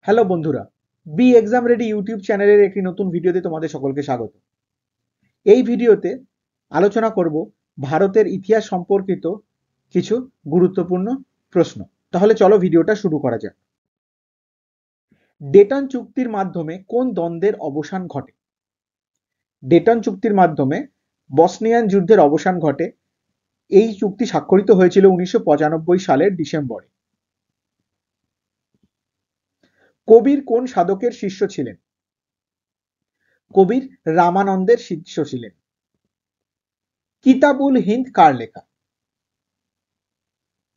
Hello বন্ধুরা, B exam ready YouTube চ্যানেলের একটি নতুন ভিডিওতে তোমাদের সকলকে স্বাগত। এই ভিডিওতে আলোচনা করব ভারতের ইতিহাস সম্পর্কিত কিছু গুরুত্বপূর্ণ প্রশ্ন। তাহলে চলো ভিডিওটা শুরু করা যাক। ডেটন চুক্তির মাধ্যমে কোন দ্বন্দ্বের অবসান ঘটে? ডেটন চুক্তির মাধ্যমে বসনিয়ান যুদ্ধের অবসান ঘটে। এই চুক্তি স্বাক্ষরিত হয়েছিল 1995 সালের ডিসেম্বরে। কবির কোন সাধকের শিষ্য ছিলেন? কবির রামানন্দের শিষ্য ছিলেন। কিতাব-উল হিন্দ কার লেখা?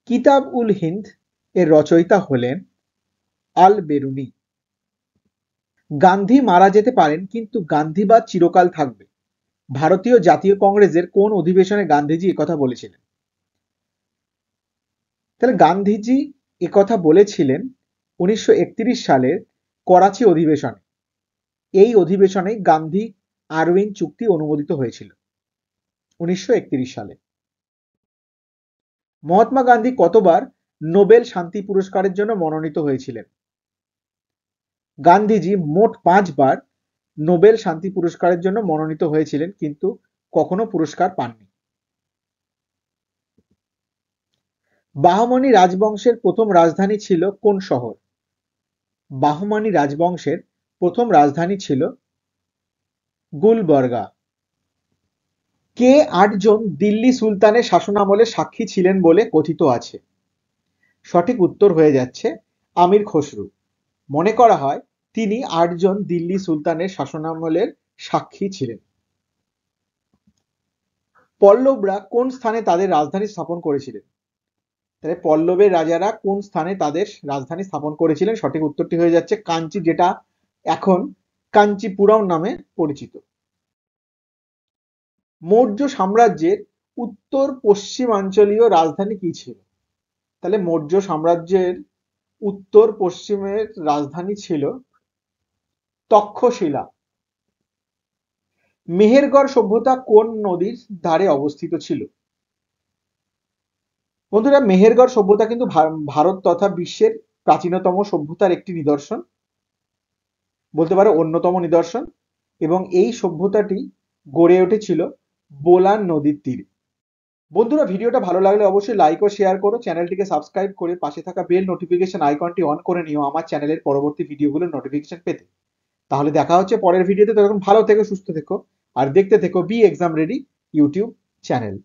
কিতাব-উল হিন্দ এর রচয়িতা হলেন আল বেরুনি। গান্ধী মারা যেতে পারেন কিন্তু গান্ধীবাদ চিরকাল থাকবে। ভারতীয় জাতীয় কংগ্রেসের কোন অধিবেশনে গান্ধীজি একথা বলেছিলেন? তাহলে গান্ধীজি একথা বলেছিলেন 1931 সালের করাচি অধিবেশনে। এই অধিবেশনে গান্ধী আরউইন চুক্তি অনুমোদিত হয়েছিল 1931 সালে। মহাত্মা গান্ধী কতবার নোবেল শান্তি পুরস্কারের জন্য মনোনীত হয়েছিলেন? গান্ধীজি মোট 5 বার নোবেল শান্তি পুরস্কারের জন্য মনোনীত হয়েছিলেন কিন্তু কখনো পুরস্কার পাননি। বাহমানি রাজবংশের প্রথম রাজধানী ছিল কোন শহর? বাহমানি রাজবংশের প্রথম রাজধানী ছিল গুলবর্গা। কে 8 জন দিল্লি সুলতানের শাসনামলে সাক্ষী ছিলেন বলে কথিত আছে? সঠিক উত্তর হয়ে যাচ্ছে আমির খসরু। মনে করা হয় তিনি 8 জন দিল্লি সুলতানের শাসনামলের সাক্ষী ছিলেন। পল্লবরা কোন স্থানে তাদের রাজধানী স্থাপন করেছিলেন? তাহলে পল্লবের রাজারা কোন স্থানে তাদের রাজধানী স্থাপন করেছিলেন? সঠিক উত্তরটি হয়ে যাচ্ছে কাঞ্চি, যেটা এখন কাঞ্চিপুরম নামে পরিচিত। মৌর্য সাম্রাজ্যের উত্তর পশ্চিমাঞ্চলীয় রাজধানী কি ছিল? তাহলে মৌর্য সাম্রাজ্যের উত্তর পশ্চিমের রাজধানী ছিল তক্ষশিলা। মেহেরগড় সভ্যতা কোন নদীর ধারে অবস্থিত ছিল? বন্ধুরা, মেহেরগড় সভ্যতা কিন্তু ভারত তথা বিশ্বের প্রাচীনতম সভ্যতার একটি নিদর্শন, বলতে পারো অন্যতম নিদর্শন, এবং এই সভ্যতাটি গড়ে উঠেছিল বোলান নদীর তীরে। বন্ধুরা, ভিডিওটা ভালো লাগলে অবশ্যই লাইক ও শেয়ার করো, চ্যানেলটিকে সাবস্ক্রাইব করে পাশে থাকা বেল নোটিফিকেশন আইকনটি অন করে নিও আমার চ্যানেলের পরবর্তী ভিডিওগুলোর নোটিফিকেশন পেতে। তাহলে দেখা হচ্ছে পরের ভিডিওতে। ততক্ষণ ভালো থেকো, সুস্থ থেকো, আর দেখতে থেকো B exam ready YouTube channel.